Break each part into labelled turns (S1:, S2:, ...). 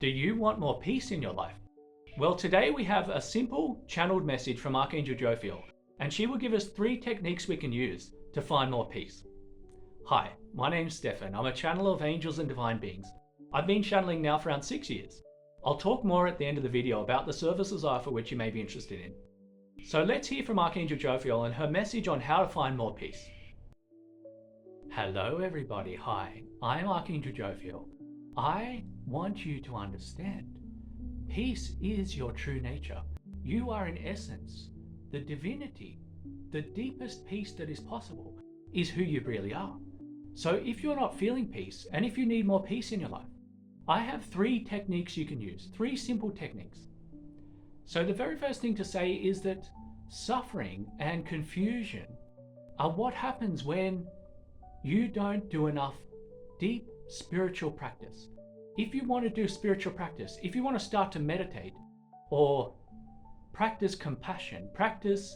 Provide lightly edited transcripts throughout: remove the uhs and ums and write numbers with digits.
S1: Do you want more peace in your life? Well, today we have a simple channeled message from Archangel Jophiel, and she will give us 3 techniques we can use to find more peace. Hi, my name's Stefan. I'm a channeler of angels and divine beings. I've been channeling now for around 6 years. I'll talk more at the end of the video about the services I offer which you may be interested in. So let's hear from Archangel Jophiel and her message on how to find more peace. Hello everybody, hi, I'm Archangel Jophiel. I want you to understand, peace is your true nature. You are in essence, the divinity, the deepest peace that is possible is who you really are. So if you're not feeling peace, and if you need more peace in your life, I have 3 techniques you can use, 3 simple techniques. So the very first thing to say is that suffering and confusion are what happens when you don't do enough deep spiritual practice. If you want to do spiritual practice, if you want to start to meditate or practice compassion, practice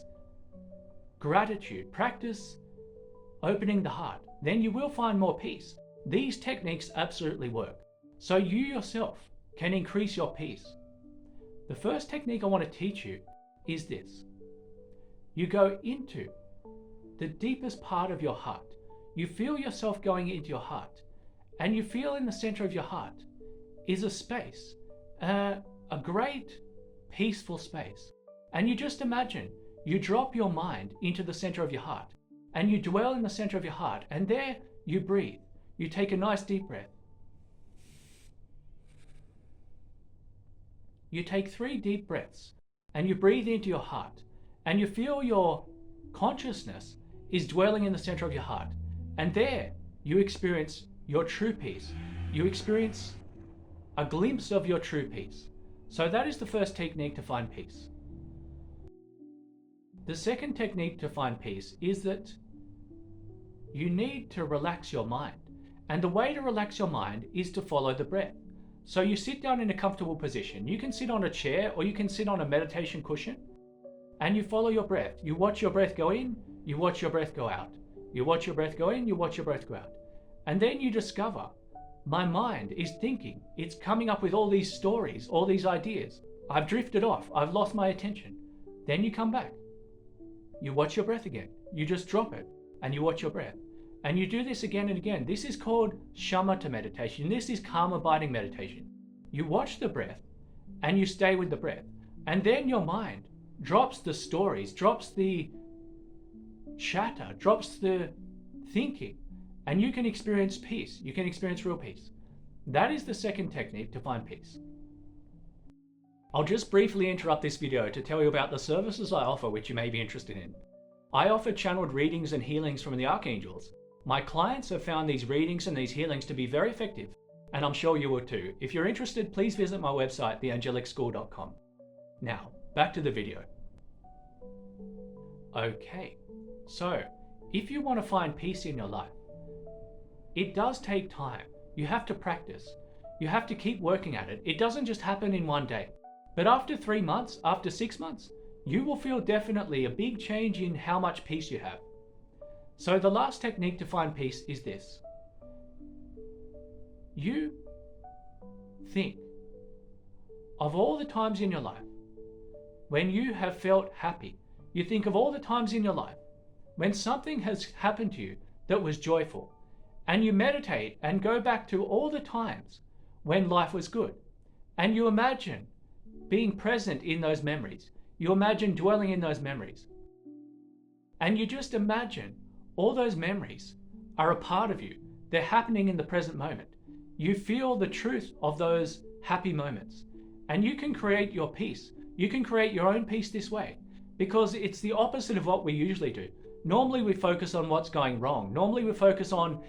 S1: gratitude, practice opening the heart, then you will find more peace. These techniques absolutely work. So you yourself can increase your peace. The first technique I want to teach you is this. You go into the deepest part of your heart. You feel yourself going into your heart, and you feel in the center of your heart is a space, a great peaceful space. And you just imagine you drop your mind into the center of your heart and you dwell in the center of your heart, and there you breathe. You take a nice deep breath. You take 3 deep breaths and you breathe into your heart, and you feel your consciousness is dwelling in the center of your heart. And there you experience your true peace. You experience a glimpse of your true peace. So that is the first technique to find peace. The second technique to find peace is that you need to relax your mind. And the way to relax your mind is to follow the breath. So you sit down in a comfortable position. You can sit on a chair or you can sit on a meditation cushion, and you follow your breath. You watch your breath go in, you watch your breath go out. You watch your breath go in, you watch your breath go out. And then you discover, my mind is thinking, it's coming up with all these stories, all these ideas. I've drifted off, I've lost my attention. Then you come back. You watch your breath again. You just drop it and you watch your breath. And you do this again and again. This is called shamatha meditation. This is calm abiding meditation. You watch the breath and you stay with the breath. And then your mind drops the stories, drops the chatter, drops the thinking, and you can experience peace. You can experience real peace. That is the second technique to find peace. I'll just briefly interrupt this video to tell you about the services I offer which you may be interested in. I offer channeled readings and healings from the archangels. My clients have found these readings and these healings to be very effective, and I'm sure you will too. If you're interested, please visit my website, theangelicschool.com. Now, back to the video. Okay. So, if you want to find peace in your life, it does take time. You have to practice. You have to keep working at it. It doesn't just happen in one day. But after 3 months, after 6 months, you will feel definitely a big change in how much peace you have. So the last technique to find peace is this. You think of all the times in your life when you have felt happy. You think of all the times in your life when something has happened to you that was joyful, and you meditate and go back to all the times when life was good, and you imagine being present in those memories. You imagine dwelling in those memories, and you just imagine all those memories are a part of you. They're happening in the present moment. You feel the truth of those happy moments, and you can create your peace. You can create your own peace this way, because it's the opposite of what we usually do. Normally we focus on what's going wrong. Normally we focus on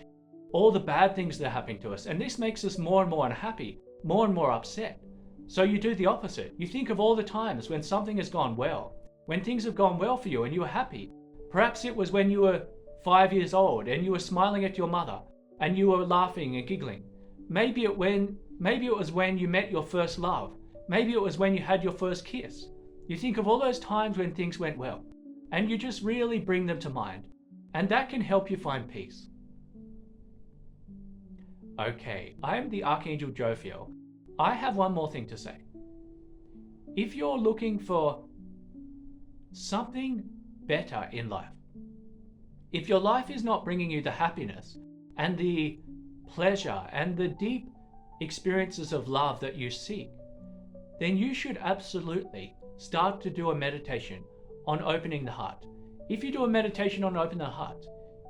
S1: all the bad things that are happening to us, and this makes us more and more unhappy, more and more upset. So you do the opposite. You think of all the times when something has gone well, when things have gone well for you and you were happy. Perhaps it was when you were 5 years old and you were smiling at your mother and you were laughing and giggling. Maybe it was when you met your first love. Maybe it was when you had your first kiss. You think of all those times when things went well, and you just really bring them to mind, and that can help you find peace. Okay, I am the Archangel Jophiel, I have one more thing to say. If you're looking for something better in life, if your life is not bringing you the happiness and the pleasure and the deep experiences of love that you seek, then you should absolutely start to do a meditation on opening the heart. If you do a meditation on opening the heart,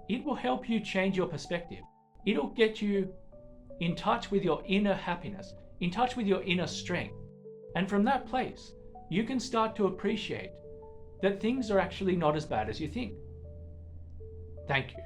S1: it will help you change your perspective. It'll get you in touch with your inner happiness, in touch with your inner strength. And from that place, you can start to appreciate that things are actually not as bad as you think. Thank you.